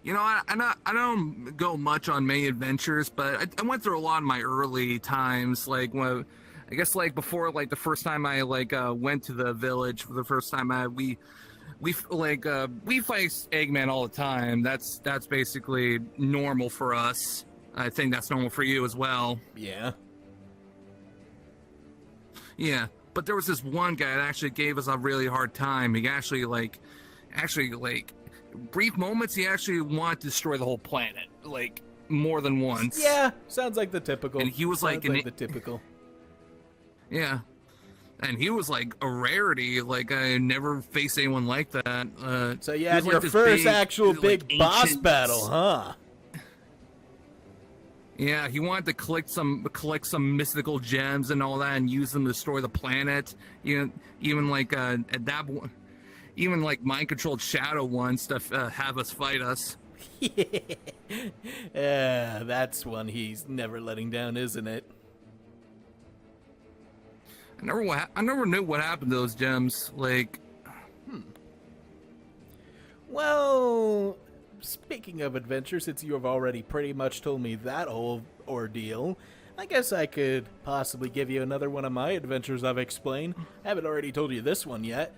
You know, I don't go much on many adventures, but I went through a lot in my early times. Like when, I guess like before like the first time I went to the village for the first time, we fight Eggman all the time. That's basically normal for us. I think that's normal for you as well. Yeah. Yeah, but there was this one guy that actually gave us a really hard time. He actually brief moments he actually wanted to destroy the whole planet, like more than once. Yeah, sounds like the typical. And he was sounds like the typical. Yeah, and he was like a rarity. Like I never faced anyone like that. So you had your first actual big boss battle, huh? Yeah, he wanted to collect some mystical gems and all that, and use them to destroy the planet. You know, even like at that point. Even like mind-controlled Shadow wants to have us fight us. Yeah, that's one he's never letting down, isn't it? I never knew what happened to those gems. Like, Well, speaking of adventure, since you have already pretty much told me that whole ordeal, I guess I could possibly give you another one of my adventures I've explained. I haven't already told you this one yet.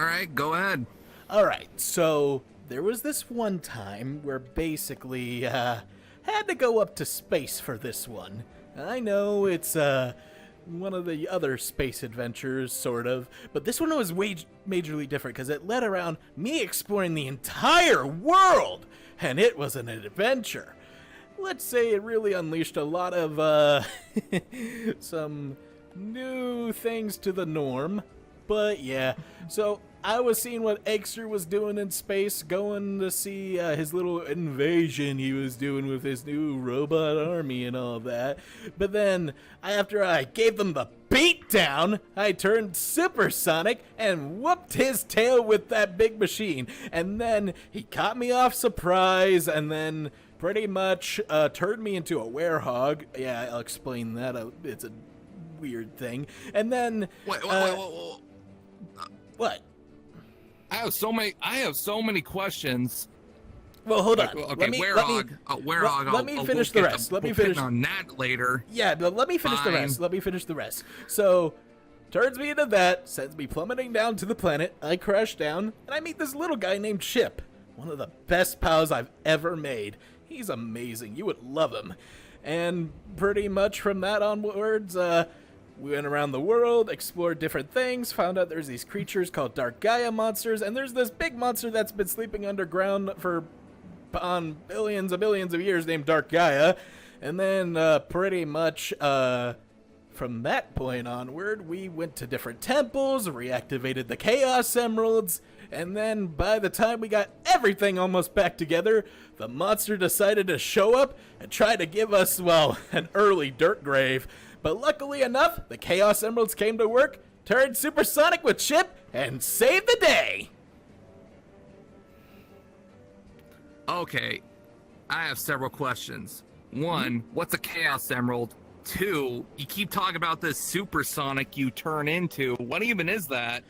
all right, go ahead. Alright, so there was this one time where basically, had to go up to space for this one. I know it's, one of the other space adventures, sort of, but this one was majorly different because it led around me exploring the entire world, and it was an adventure. Let's say it really unleashed a lot of, some new things to the norm. But yeah, so I was seeing what Eggster was doing in space, going to see his little invasion he was doing with his new robot army and all that. But then, after I gave them the beatdown, I turned supersonic and whooped his tail with that big machine. And then he caught me off surprise and then pretty much turned me into a Werehog. Yeah, I'll explain that. It's a weird thing. And then... Wait. What? I have so many questions. Well, hold on. Okay, Werehog. Let me finish the rest. Let me finish on that later. Yeah, but let me finish the rest. Let me finish the rest. So, turns me into that, sends me plummeting down to the planet. I crash down, and I meet this little guy named Chip. One of the best pals I've ever made. He's amazing. You would love him. And pretty much from that onwards, we went around the world, explored different things, found out there's these creatures called Dark Gaia monsters, and there's this big monster that's been sleeping underground for billions of years named Dark Gaia. And then pretty much from that point onward, we went to different temples, reactivated the Chaos Emeralds, and then by the time we got everything almost back together, the monster decided to show up and try to give us, well, an early dirt grave. But luckily enough, the Chaos Emeralds came to work, turned supersonic with Chip, and saved the day! Okay, I have several questions. One, what's a Chaos Emerald? Two, you keep talking about this supersonic you turn into. What even is that?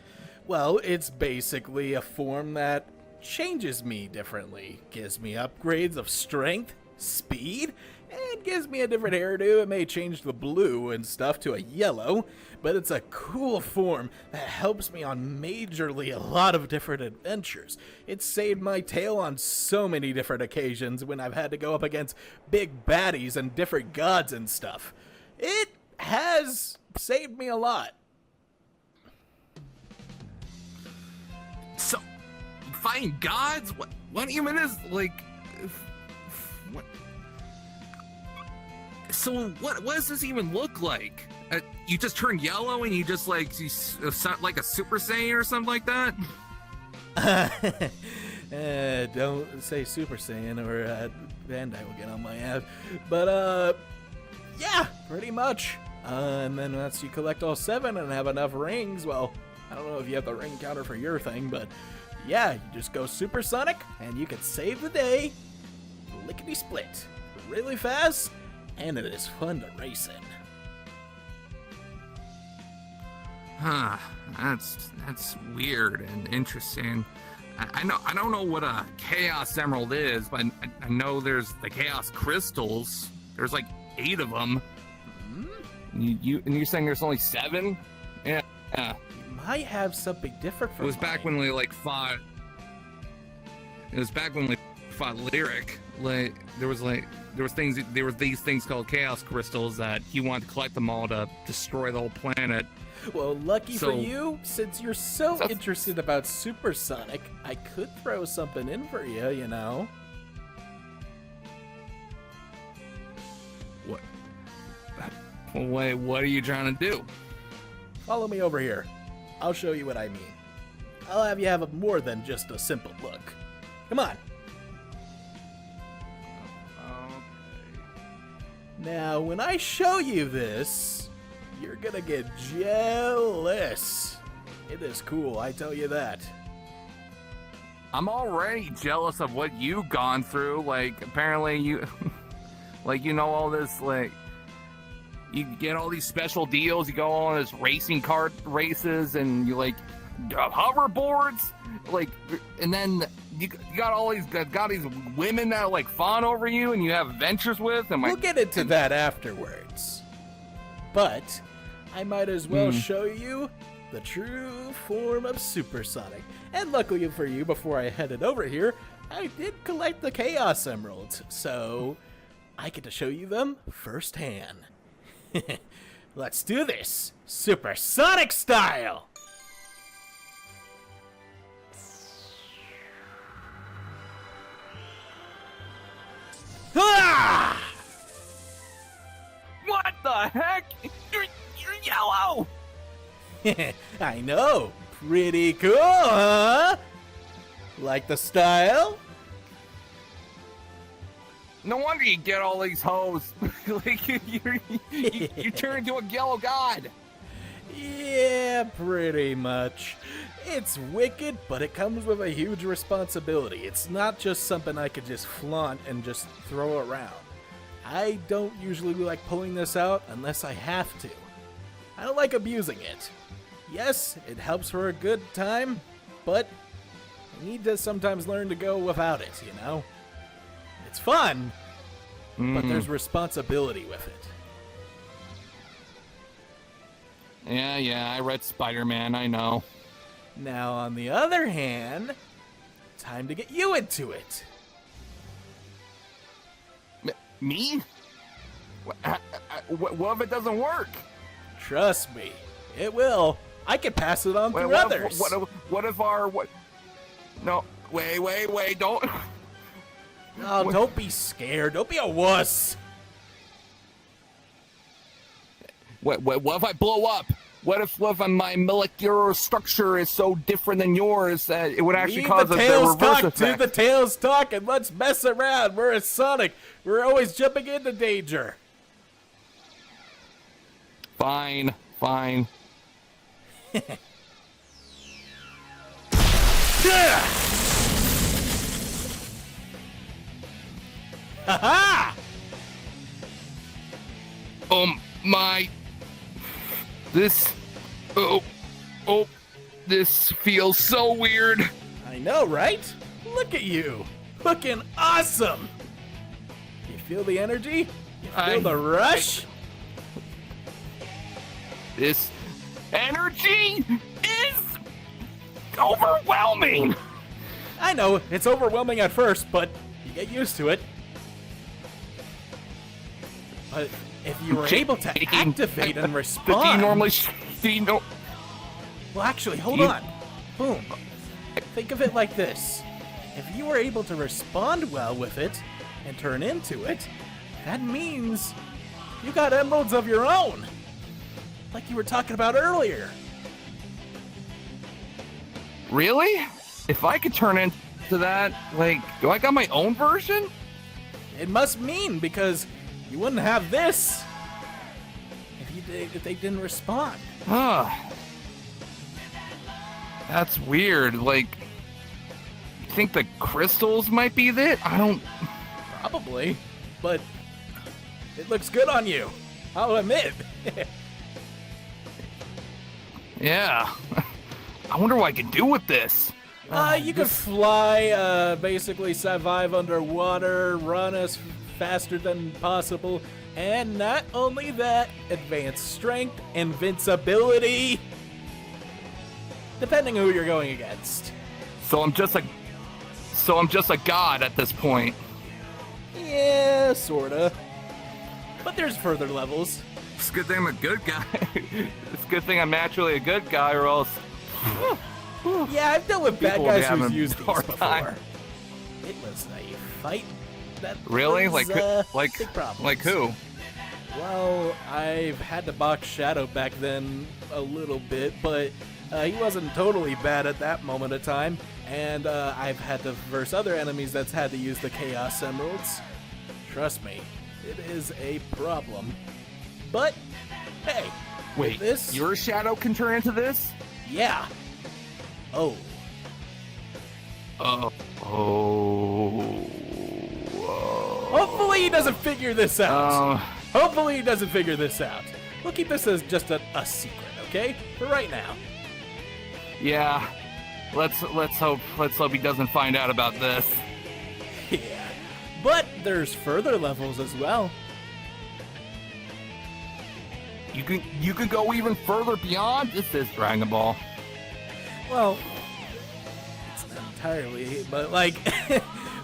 Well, it's basically a form that changes me differently. Gives me upgrades of strength, speed, and gives me a different hairdo. It may change the blue and stuff to a yellow, but it's a cool form that helps me on majorly a lot of different adventures. It's saved my tail on so many different occasions when I've had to go up against big baddies and different gods and stuff. It has saved me a lot. So, fighting gods? What even is, like... What? So what does this even look like? You just turn yellow and you just like like a Super Saiyan or something like that? Don't say Super Saiyan or Bandai will get on my ass. But yeah, pretty much. And then once you collect all 7 and have enough rings, well, I don't know if you have the ring counter for your thing, but yeah, you just go supersonic and you can save the day lickety split really fast. And it is fun to race in. Huh. That's weird and interesting. I don't know what a Chaos Emerald is, but I know there's the Chaos Crystals. There's like 8 of them. And you're saying there's only 7? Yeah. You might have something different from It was back when we like fought. It was back when we fought Lyric. Like there was these things called Chaos Crystals that he wanted to collect them all to destroy the whole planet. Well, lucky for you, since you're so So- interested about Supersonic, I could throw something in for you, you know? What? Wait, what are you trying to do? Follow me over here. I'll show you what I mean. I'll have you have more than just a simple look. Come on. Now, when I show you this, you're gonna get jealous. It is cool, I tell you that. I'm already jealous of what you've gone through. Like, apparently you, like, you know, all this, like, you get all these special deals. You go on this racing kart races, and you like hoverboards, like, and then you got all these women that like fawn over you, and you have adventures with. And we'll get into that afterwards. But I might as well show you the true form of Supersonic. And luckily for you, before I headed over here, I did collect the Chaos Emeralds, so I get to show you them firsthand. Let's do this, Supersonic style! Ah! What the heck? You're yellow! I know, pretty cool, huh? Like the style? No wonder you get all these hoes. Like you turn into a yellow god. Yeah, pretty much. It's wicked, but it comes with a huge responsibility. It's not just something I could just flaunt and just throw around. I don't usually like pulling this out unless I have to. I don't like abusing it. Yes, it helps for a good time, but I need to sometimes learn to go without it, you know? It's fun, but there's responsibility with it. Yeah, I read Spider-Man, I know. Now, on the other hand, time to get you into it. Me? What if it doesn't work? Trust me, it will. I can pass it on through others. What if our... No, wait, don't... Oh, don't be scared. Don't be a wuss. What if I blow up? What if my molecular structure is so different than yours that it would actually cause a reverse effect? Leave the tails talk and let's mess around. We're a Sonic. We're always jumping into danger. Fine. Ha-ha! This feels so weird. I know, right? Look at you. Looking awesome. You feel the energy? You feel the rush? This energy is overwhelming. I know, it's overwhelming at first, but you get used to it. But if you were able to activate and respond... Well, actually, hold on. Boom. Think of it like this. If you were able to respond well with it and turn into it, that means you got emeralds of your own. Like you were talking about earlier. Really? If I could turn into that, like, do I got my own version? It must mean, because you wouldn't have this if they didn't respond. That's weird. Like, you think the crystals might be that? I don't... Probably, but it looks good on you. I'll admit. Yeah. I wonder what I can do with this. You can fly, basically survive underwater, run as faster than possible, and not only that, advanced strength, invincibility, depending who you're going against. So I'm just a god at this point. Yeah, sorta. But there's further levels. It's a good thing I'm a good guy. It's a good thing I'm naturally a good guy, or else. Yeah, I've dealt with bad People will be guys who's having used a these hard before. time. It was a fight that Really? was, big problems. Like who? Well, I've had to box Shadow back then a little bit, but he wasn't totally bad at that moment of time. And I've had to verse other enemies that's had to use the Chaos Emeralds. Trust me, it is a problem. But, hey, Wait, this... your shadow can turn into this? Yeah. Oh. Hopefully he doesn't figure this out. Hopefully he doesn't figure this out. We'll keep this as just a secret, okay? For right now. Yeah. Let's hope he doesn't find out about this. Yeah. But there's further levels as well. You can go even further beyond. This is Dragon Ball. Well, it's not entirely, but like,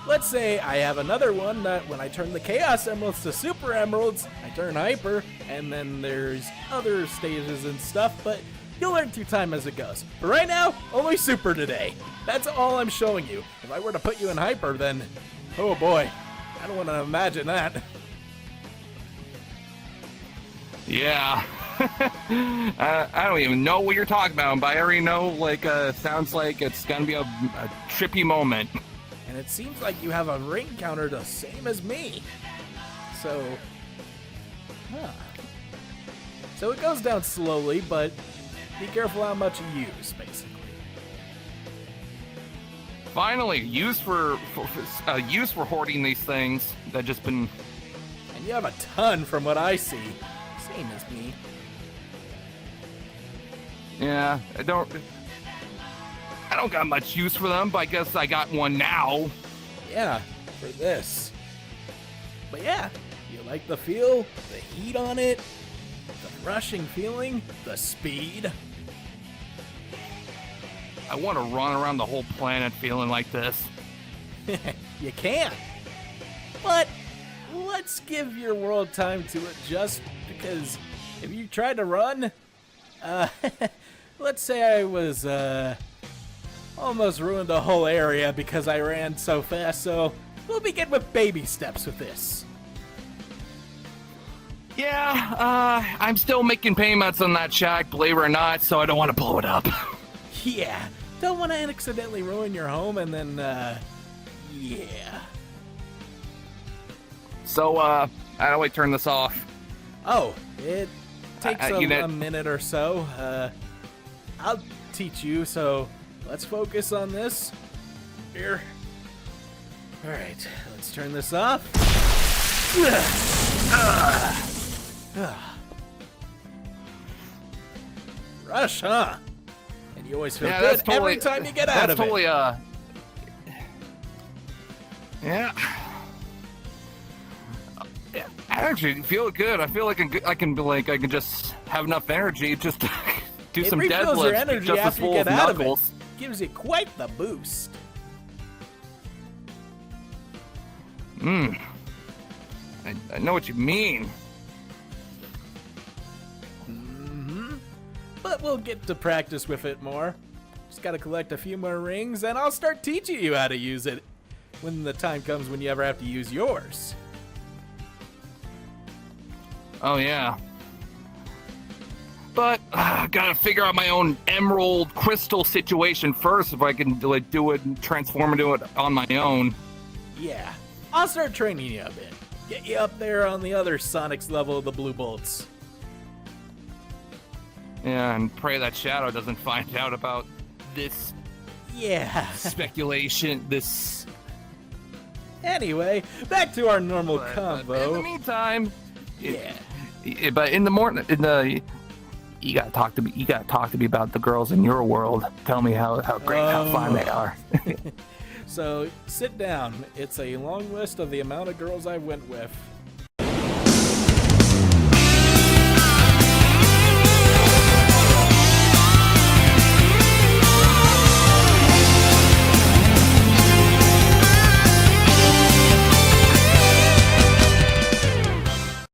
let's say I have another one that when I turn the Chaos Emeralds to Super Emeralds, I turn Hyper, and then there's other stages and stuff, but you'll learn through time as it goes. But right now, only Super today. That's all I'm showing you. If I were to put you in Hyper, then, oh boy, I don't want to imagine that. Yeah. I don't even know what you're talking about, but I already know, like, sounds like it's gonna be a trippy moment. And it seems like you have a ring counter the same as me. So, So it goes down slowly, but be careful how much you use, basically. Finally, use for hoarding these things that just been. And you have a ton from what I see. Same as me. Yeah, I don't got much use for them, but I guess I got one now. Yeah, for this. But yeah, you like the feel, the heat on it, the rushing feeling, the speed. I want to run around the whole planet feeling like this. You can. But let's give your world time to adjust, because if you tried to run, let's say I was almost ruined the whole area because I ran so fast, so we'll begin with baby steps with this. Yeah, I'm still making payments on that shack, believe it or not, so I don't want to blow it up. Yeah, don't want to accidentally ruin your home and then, yeah. So, how do I turn this off? Oh, it takes a minute or so. I'll teach you, so let's focus on this. Here. Alright, let's turn this off. Rush, huh? And you always feel good every time you get out of it. Yeah. I actually feel good. I feel like I can just have enough energy just to do some deadlifts. Your energy just after you full get of out knuckles. of it. Gives you quite the boost. I know what you mean. But we'll get to practice with it more. Just gotta collect a few more rings, and I'll start teaching you how to use it when the time comes when you ever have to use yours. Oh, yeah. But gotta figure out my own emerald crystal situation first if I can do it and transform into it on my own. Yeah, I'll start training you a bit. Get you up there on the other Sonic's level of the Blue Bolts. Yeah, and pray that Shadow doesn't find out about this speculation, this... Anyway, back to our normal combo. In the meantime... Yeah. But in the morning, you gotta talk to me. You gotta talk to me about the girls in your world. Tell me how great, how fine they are. So sit down. It's a long list of the amount of girls I went with.